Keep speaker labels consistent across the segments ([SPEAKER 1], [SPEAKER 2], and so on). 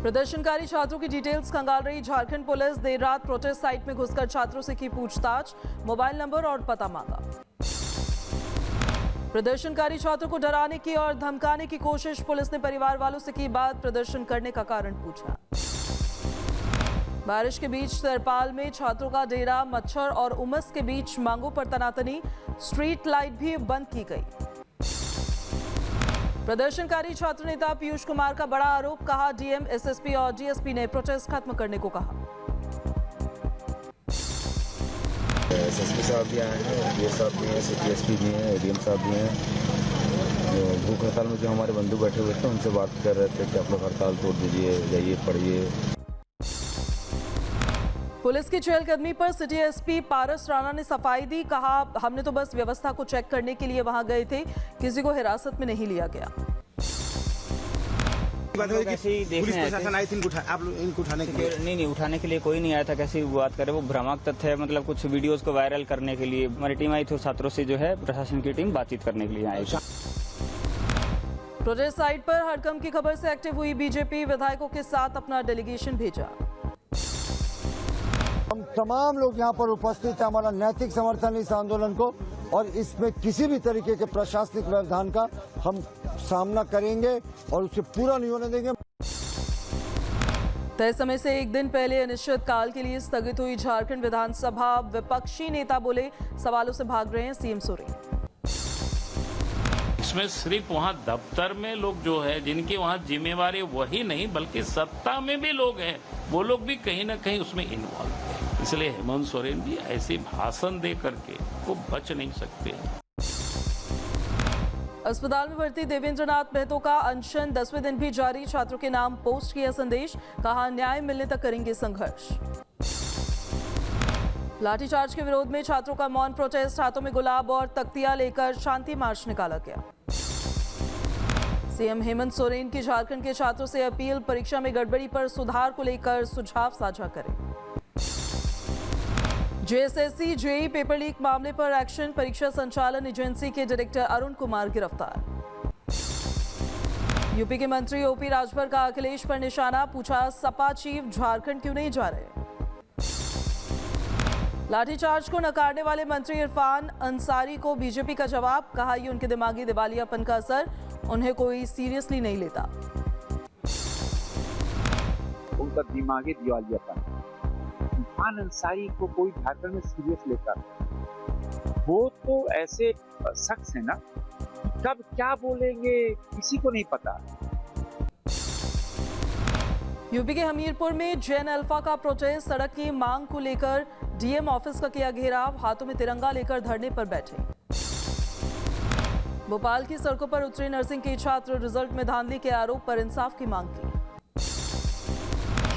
[SPEAKER 1] प्रदर्शनकारी छात्रों की डिटेल्स खंगाल रही झारखंड पुलिस। देर रात प्रोटेस्ट साइट में घुसकर छात्रों से की पूछताछ, मोबाइल नंबर और पता मांगा। प्रदर्शनकारी छात्रों को डराने की और धमकाने की कोशिश, पुलिस ने परिवार वालों से की बात, प्रदर्शन करने का कारण पूछा। बारिश के बीच तरपाल में छात्रों का डेरा, मच्छर और उमस के बीच मांगों पर तनातनी, स्ट्रीट लाइट भी बंद की गई। प्रदर्शनकारी छात्र नेता पीयूष कुमार का बड़ा आरोप, कहा डीएम, एसएसपी और डीएसपी ने प्रोटेस्ट खत्म करने को कहा।
[SPEAKER 2] एसएसपी साहब भी आए हैं, डीएस साहब भी हैं, डीएसपी भी हैं, एडीएम साहब भी हैं। भूख हड़ताल में जो हमारे बंधु बैठे हुए थे उनसे बात कर रहे थे कि आप लोग हड़ताल तोड़ दीजिए, जाइए पढ़िए।
[SPEAKER 1] पुलिस की चहलकदमी पर सिटी एसपी पारस राणा ने सफाई दी, कहा हमने तो बस व्यवस्था को चेक करने के लिए वहां गए थे, किसी को हिरासत में नहीं लिया गया।
[SPEAKER 3] पुलिस प्रशासन आई थी आप लोग इनको उठाने के लिए? नहीं, उठाने के लिए कोई नहीं आया था। कैसी बात करे, वो भ्रामक तथ्य है। मतलब कुछ वीडियोस को वायरल करने के लिए हमारी टीम आई थी, छात्रों से जो है प्रशासन की टीम बातचीत करने के लिए आई थी।
[SPEAKER 1] प्रोटेस्ट साइट पर हड़कंप की खबर से एक्टिव हुई बीजेपी, विधायकों के साथ अपना डेलीगेशन भेजा।
[SPEAKER 4] हम तमाम लोग यहाँ पर उपस्थित हैं, हमारा नैतिक समर्थन इस आंदोलन को, और इसमें किसी भी तरीके के प्रशासनिक व्यवधान का हम सामना करेंगे और उसे पूरा नहीं होने देंगे।
[SPEAKER 1] तय समय से एक दिन पहले अनिश्चित काल के लिए स्थगित हुई झारखंड विधानसभा, विपक्षी नेता बोले सवालों से भाग रहे हैं सीएम सोरेन।
[SPEAKER 5] इसमें सिर्फ वहाँ दफ्तर में लोग जो है, जिनकी वहाँ जिम्मेवारी वही नहीं बल्कि सत्ता में भी लोग हैं, वो लोग भी कहीं ना कहीं उसमें इन्वॉल्व है। इसलिए हेमंत सोरेन जी ऐसे भाषण दे करके वो बच नहीं सकते।
[SPEAKER 1] अस्पताल में भर्ती देवेंद्रनाथ महतो का अनशन 10वें दिन भी जारी, छात्रों के नाम पोस्ट किया संदेश, कहा न्याय मिलने तक करेंगे संघर्ष। लाठीचार्ज के विरोध में छात्रों का मौन प्रोटेस्ट, हाथों में गुलाब और तख्तियां लेकर शांति मार्च निकाला गया। सीएम हेमंत सोरेन की झारखंड के छात्रों से अपील, परीक्षा में गड़बड़ी पर सुधार को लेकर सुझाव साझा करें। जेएसएससी जेईई पेपर लीक मामले पर एक्शन, परीक्षा संचालन एजेंसी के डायरेक्टर अरुण कुमार गिरफ्तार। यूपी के मंत्री ओपी राजभर का अखिलेश पर निशाना, पूछा सपा चीफ झारखंड क्यों नहीं जा रहे। लाठीचार्ज को नकारने वाले मंत्री इरफान अंसारी को बीजेपी का जवाब, कहा ये उनके दिमागी दिवालियापन का असर, उन्हें कोई सीरियसली नहीं लेता।
[SPEAKER 6] उनका दिमागी दिवालियापन, इरफान अंसारी को कोई झारखंड में सीरियस लेता, वो तो ऐसे शख्स है ना, कब क्या बोलेंगे किसी को नहीं पता।
[SPEAKER 1] यूपी के हमीरपुर में जैन अल्फा का प्रोटेस्ट, सड़क की मांग को लेकर डीएम ऑफिस का किया घेराव, हाथों में तिरंगा लेकर धरने पर बैठे। भोपाल की सड़कों पर उतरे नर्सिंग के छात्र, रिजल्ट में धांधली के आरोप पर इंसाफ की मांग की।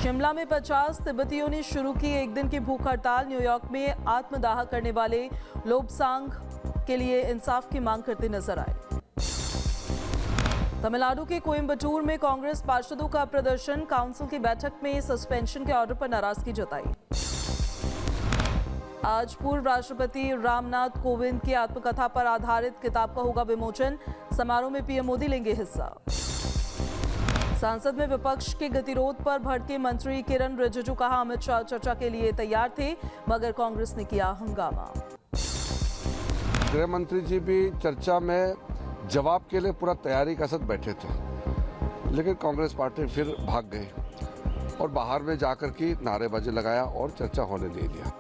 [SPEAKER 1] शिमला में 50 तिब्बतियों ने शुरू की एक दिन की भूख हड़ताल, न्यूयॉर्क में आत्मदाह करने वाले लोबसांग के लिए इंसाफ की मांग करते नजर आए। तमिलनाडु के कोयम्बटूर में कांग्रेस पार्षदों का प्रदर्शन, काउंसिल की बैठक में सस्पेंशन के ऑर्डर पर नाराजगी जताई। आज पूर्व राष्ट्रपति रामनाथ कोविंद की आत्मकथा पर आधारित किताब का होगा विमोचन, समारोह में पीएम मोदी लेंगे हिस्सा। संसद में विपक्ष के गतिरोध पर भड़के मंत्री किरण रिजिजू, कहा अमित शाह चर्चा के लिए तैयार थे मगर कांग्रेस ने किया हंगामा।
[SPEAKER 7] गृह मंत्री जी भी चर्चा में जवाब के लिए पूरा तैयारी का साथ बैठे थे, लेकिन कांग्रेस पार्टी फिर भाग गई और बाहर में जाकर के नारेबाजी लगाया और चर्चा होने नहीं दिया।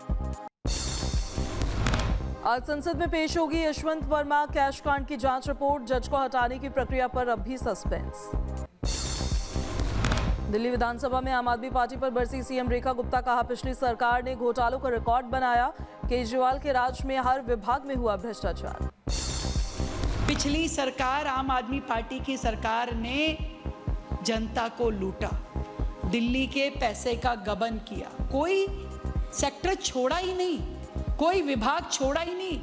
[SPEAKER 1] आज संसद में पेश होगी यशवंत वर्मा कैश कांड की जांच रिपोर्ट, जज को हटाने की प्रक्रिया पर अब भी सस्पेंस। दिल्ली विधानसभा में आम आदमी पार्टी पर बरसी सीएम रेखा गुप्ता, कहा पिछली सरकार ने घोटालों का रिकॉर्ड बनाया, केजरीवाल के राज में हर विभाग में हुआ भ्रष्टाचार।
[SPEAKER 8] पिछली सरकार, आम आदमी पार्टी की सरकार ने जनता को लूटा, दिल्ली के पैसे का गबन किया, कोई सेक्टर छोड़ा ही नहीं, कोई विभाग छोड़ा ही नहीं।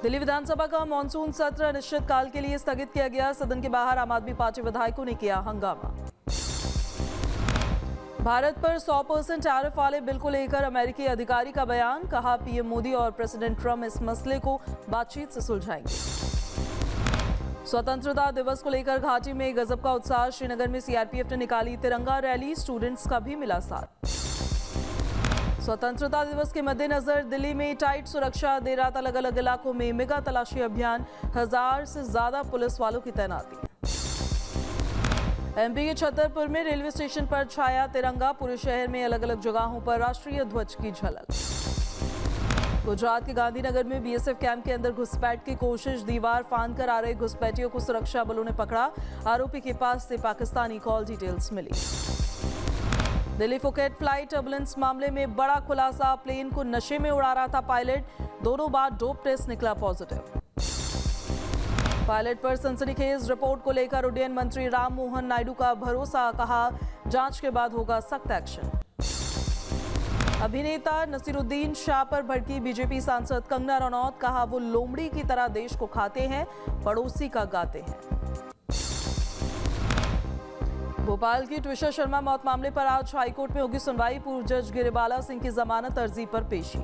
[SPEAKER 1] दिल्ली विधानसभा का मानसून सत्र अनिश्चितकाल के लिए स्थगित किया गया, सदन के बाहर आम आदमी पार्टी विधायकों ने किया हंगामा। भारत पर 100% टैरिफ वाले बिल को लेकर अमेरिकी अधिकारी का बयान, कहा पीएम मोदी और प्रेसिडेंट ट्रंप इस मसले को बातचीत से सुलझाएंगे। स्वतंत्रता दिवस को लेकर घाटी में गजब का उत्साह। श्रीनगर में सीआरपीएफ ने निकाली तिरंगा रैली, स्टूडेंट्स का भी मिला साथ। स्वतंत्रता दिवस के मद्देनजर दिल्ली में टाइट सुरक्षा, देर रात अलग अलग इलाकों में मेगा तलाशी अभियान, 1000 से ज्यादा पुलिस वालों की तैनाती। एमपी के छतरपुर में रेलवे स्टेशन पर छाया तिरंगा, पूरे शहर में अलग अलग जगहों पर राष्ट्रीय ध्वज की झलक। गुजरात के गांधीनगर में बीएसएफ कैंप के अंदर घुसपैठ की कोशिश, दीवार फांदकर आ रहे घुसपैठियों को सुरक्षा बलों ने पकड़ा। आरोपी के पास से पाकिस्तानी कॉल डिटेल्स मिली। दिल्ली फुकेट फ्लाइट टर्बुलेंस मामले में बड़ा खुलासा, प्लेन को नशे में उड़ा रहा था पायलट, दोनों बार डोप टेस्ट निकला पॉजिटिव। पायलट पर सनसनीखेज रिपोर्ट को लेकर उड्डयन मंत्री राम मोहन नायडू का भरोसा, कहा जांच के बाद होगा सख्त एक्शन। अभिनेता नसीरुद्दीन शाह पर भड़की बीजेपी सांसद कंगना रनौत, कहा वो लोमड़ी की तरह देश को खाते हैं, पड़ोसी का गाते हैं। भोपाल की ट्विशा शर्मा मौत मामले पर आज हाईकोर्ट में होगी सुनवाई। पूर्व जज गिरिबाला सिंह की जमानत अर्जी पर पेशी।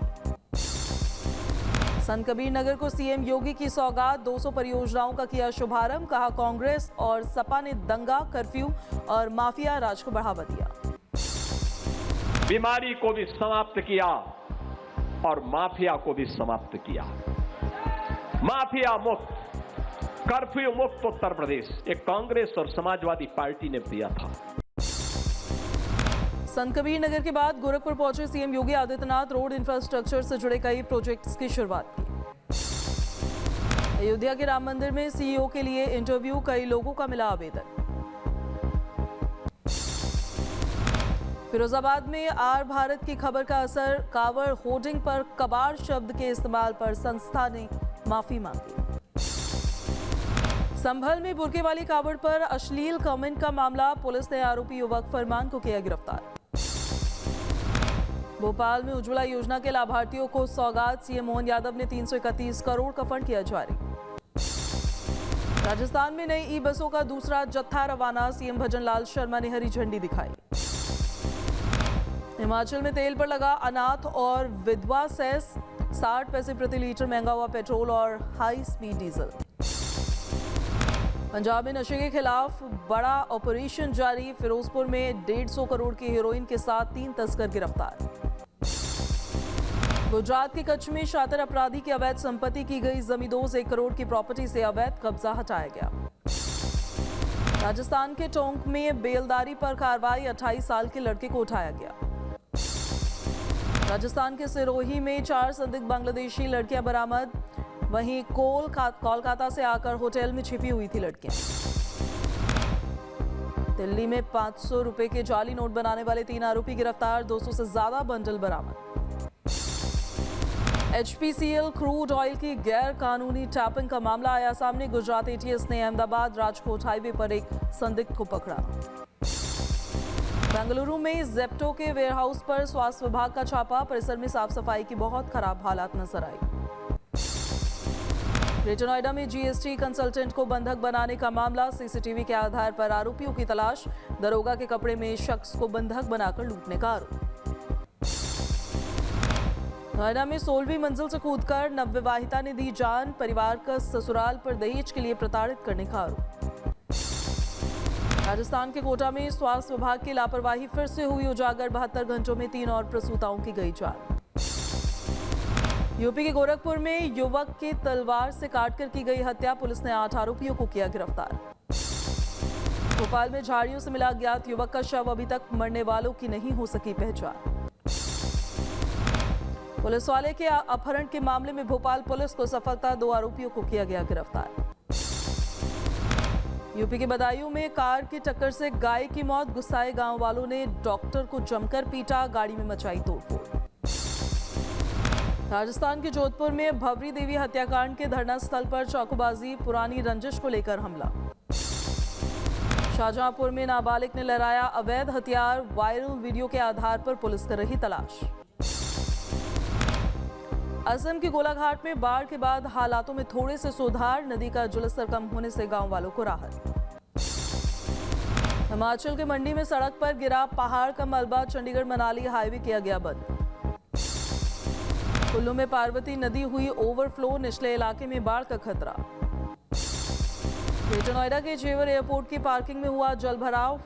[SPEAKER 1] संत कबीर नगर को सीएम योगी की सौगात, 200 परियोजनाओं का किया शुभारंभ, कहा कांग्रेस और सपा ने दंगा, कर्फ्यू और माफिया राज को बढ़ावा दिया।
[SPEAKER 9] बीमारी को भी समाप्त किया और माफिया को भी समाप्त किया। माफिया मुक्त, कर्फ्यू मुक्त उत्तर प्रदेश एक कांग्रेस और समाजवादी पार्टी ने दिया था।
[SPEAKER 1] संत कबीर नगर के बाद गोरखपुर पहुंचे CM Yogi Adityanath, road infrastructure से जुड़े कई प्रोजेक्ट्स की शुरुआत की। अयोध्या के राम मंदिर में सीईओ के लिए इंटरव्यू, कई लोगों का मिला आवेदन। फिरोजाबाद में आर भारत की खबर का असर, कावड़ होर्डिंग पर कबाड़ शब्द के इस्तेमाल पर संस्था ने माफी मांगी। संभल में बुर्के वाली कावड़ पर अश्लील कमेंट का मामला, पुलिस ने आरोपी युवक फरमान को किया गिरफ्तार। भोपाल में उज्ज्वला योजना के लाभार्थियों को सौगात, सीएम मोहन यादव ने 331 करोड़ का फंड किया जारी। राजस्थान में नई ई बसों का दूसरा जत्था रवाना, सीएम भजनलाल शर्मा ने हरी झंडी दिखाई। हिमाचल में तेल पर लगा अनाथ और विधवा सेस, 60 पैसे प्रति लीटर महंगा हुआ पेट्रोल और हाई स्पीड डीजल। पंजाब में नशे के खिलाफ बड़ा ऑपरेशन जारी, फिरोजपुर में 150 करोड़ की हेरोइन के साथ 3 तस्कर गिरफ्तार। गुजरात के कच्छ में शातिर अपराधी की अवैध संपत्ति की गई जमींदोज, 1 करोड़ की प्रॉपर्टी से अवैध कब्जा हटाया गया। राजस्थान के टोंक में बेलदारी पर कार्रवाई, 28 साल के लड़के को उठाया गया। राजस्थान के सिरोही में 4 संदिग्ध बांग्लादेशी लड़कियां बरामद, वहीं कोलकाता से आकर होटल में छिपी हुई थी लड़कियां। दिल्ली में 500 रुपए के जाली नोट बनाने वाले 3 आरोपी गिरफ्तार, 200 से ज्यादा बंडल बरामद। HPCL क्रूड ऑयल की गैर कानूनी टैपिंग का मामला आया सामने, गुजरात ATS ने अहमदाबाद राजकोट हाईवे पर एक संदिग्ध को पकड़ा। बेंगलुरु में जेप्टो के वेयरहाउस पर स्वास्थ्य विभाग का छापा, परिसर में साफ सफाई की बहुत खराब हालात नजर आई। ग्रेटर नोएडा में GST कंसल्टेंट को बंधक बनाने का मामला, CCTV के आधार पर आरोपियों की तलाश, दरोगा के कपड़े में शख्स को बंधक बनाकर लूटने का आरोप। नोएडा में 16वीं मंजिल से कूदकर नवविवाहिता ने दी जान, परिवार का ससुराल पर दहेज के लिए प्रताड़ित करने का आरोप। राजस्थान के कोटा में स्वास्थ्य विभाग की लापरवाही फिर से हुई उजागर, 72 घंटों में 3 और प्रसूताओं की गई जान। यूपी के गोरखपुर में युवक के तलवार से काटकर की गई हत्या, पुलिस ने 8 आरोपियों को किया गिरफ्तार। भोपाल में झाड़ियों से मिला अज्ञात युवक का शव, अभी तक मरने वालों की नहीं हो सकी पहचान। पुलिस वाले के अपहरण के मामले में भोपाल पुलिस को सफलता, 2 आरोपियों को किया गया गिरफ्तार। यूपी के बदायूं में कार की टक्कर से गाय की मौत, गुस्साए गांव वालों ने डॉक्टर को जमकर पीटा, गाड़ी में मचाई तोड़फोड़। राजस्थान के जोधपुर में भवरी देवी हत्याकांड के धरना स्थल पर चाकूबाजी, पुरानी रंजिश को लेकर हमला। शाहजहांपुर में नाबालिग ने लहराया अवैध हथियार, वायरल वीडियो के आधार पर पुलिस कर रही तलाश। असम के गोलाघाट में बाढ़ के बाद हालातों में थोड़े से सुधार, नदी का जलस्तर कम होने से गांव वालों को राहत। हिमाचल के मंडी में सड़क पर गिरा पहाड़ का मलबा, चंडीगढ़ मनाली हाईवे किया गया बंद। कुल्लू में पार्वती नदी हुई ओवरफ्लो, निचले इलाके में बाढ़ का खतरा। ग्रेटर नोएडा के जेवर एयरपोर्ट की पार्किंग में हुआ जल भराव,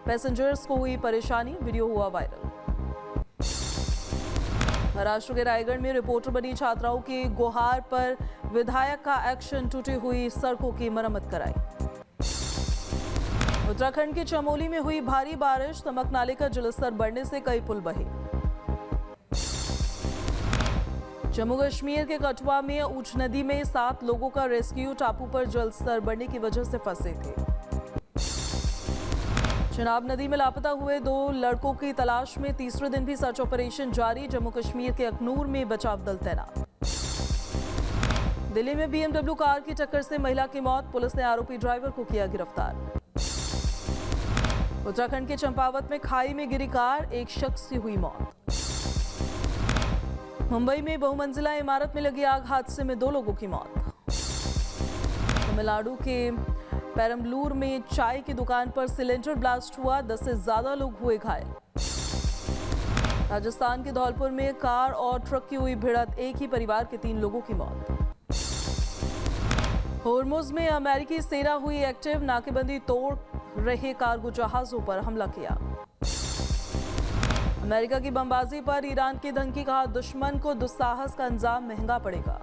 [SPEAKER 1] पैसेंजर्स को हुई परेशानी, वीडियो हुआ वायरल। महाराष्ट्र के रायगढ़ में रिपोर्टर बनी छात्राओं की गुहार पर विधायक का एक्शन, टूटी हुई सड़कों की मरम्मत कराई। उत्तराखंड के चमोली में हुई भारी बारिश, तमक नाले का जलस्तर बढ़ने से कई पुल बहे। जम्मू कश्मीर के कठुआ में ऊंच नदी में 7 लोगों का रेस्क्यू, टापू पर जलस्तर बढ़ने की वजह से फंसे थे। चिनाब नदी में लापता हुए 2 लड़कों की तलाश में तीसरे दिन भी सर्च ऑपरेशन जारी, जम्मू कश्मीर के अखनूर में बचाव दल तैनात। दिल्ली में BMW कार की टक्कर से महिला की मौत, पुलिस ने आरोपी ड्राइवर को किया गिरफ्तार। उत्तराखंड के चंपावत में खाई में गिरी कार, एक शख्स की हुई मौत। मुंबई में बहुमंजिला इमारत में लगी आग, हादसे में 2 लोगों की मौत। तमिलनाडु के पेरम्बलूर में चाय की दुकान पर सिलेंडर ब्लास्ट हुआ, 10 से ज्यादा लोग हुए घायल। राजस्थान के धौलपुर में कार और ट्रक की हुई भिड़ंत, एक ही परिवार के 3 लोगों की मौत। होर्मुज में अमेरिकी सेना हुई एक्टिव, नाकेबंदी तोड़ रहे कार्गो जहाजों पर हमला किया। अमेरिका की बमबाजी पर ईरान की धमकी, कहा दुश्मन को दुस्साहस का अंजाम महंगा पड़ेगा।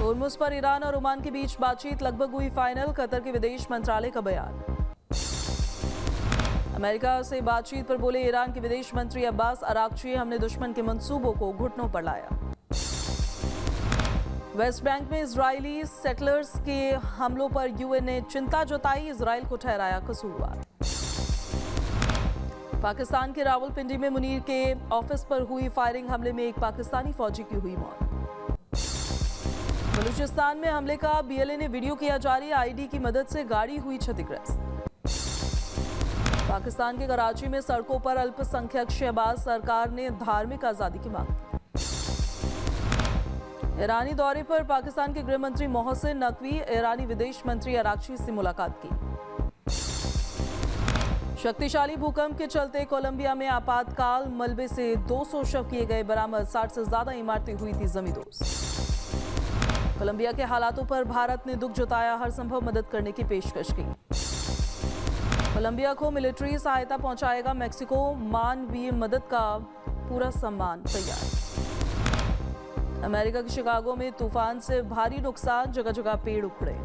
[SPEAKER 1] होर्मुज पर ईरान और ओमान के बीच बातचीत लगभग हुई फाइनल, कतर के विदेश मंत्रालय का बयान। अमेरिका से बातचीत पर बोले ईरान के विदेश मंत्री अब्बास अराक्ची, हमने दुश्मन के मंसूबों को घुटनों पर लाया। वेस्ट बैंक में इजरायली सेटलर्स के हमलों पर यूएन ने चिंता जताई, इजराइल को ठहराया कसूरवार। पाकिस्तान के रावलपिंडी में मुनीर के ऑफिस पर हुई फायरिंग, हमले में एक पाकिस्तानी फौजी की हुई मौत। बलूचिस्तान में हमले का बीएलए ने वीडियो किया जारी, आईडी की मदद से गाड़ी हुई क्षतिग्रस्त। पाकिस्तान के कराची में सड़कों पर अल्पसंख्यक शहबाज सरकार ने धार्मिक आजादी की मांग। ईरानी दौरे पर पाकिस्तान के गृह मंत्री मोहसिन नकवी, ईरानी विदेश मंत्री अराक्ची से मुलाकात की। शक्तिशाली भूकंप के चलते कोलंबिया में आपातकाल, मलबे से 200 शव किए गए बरामद, 60 से ज्यादा इमारतें हुई थी जमींदोज। कोलंबिया के हालातों पर भारत ने दुख जताया, हर संभव मदद करने की पेशकश की। कोलंबिया को मिलिट्री सहायता पहुंचाएगा मेक्सिको, मानवीय मदद का पूरा सम्मान तैयार। अमेरिका के शिकागो में तूफान से भारी नुकसान, जगह जगह पेड़ उखड़े।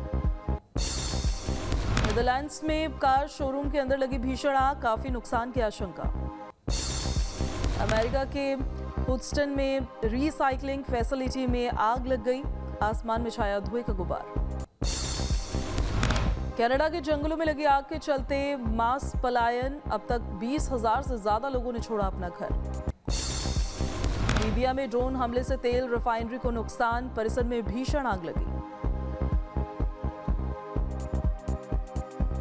[SPEAKER 1] नीदरलैंड्स में कार शोरूम के अंदर लगी भीषण आग, काफी नुकसान की आशंका। अमेरिका के ह्यूस्टन में रिसाइकलिंग फैसिलिटी में आग लग गई, आसमान में छाया धुएं का गुबार। कनाडा के जंगलों में लगी आग के चलते मास पलायन, अब तक 20,000 से ज्यादा लोगों ने छोड़ा अपना घर। लीबिया में ड्रोन हमले से तेल रिफाइनरी को नुकसान, परिसर में भीषण आग लगी।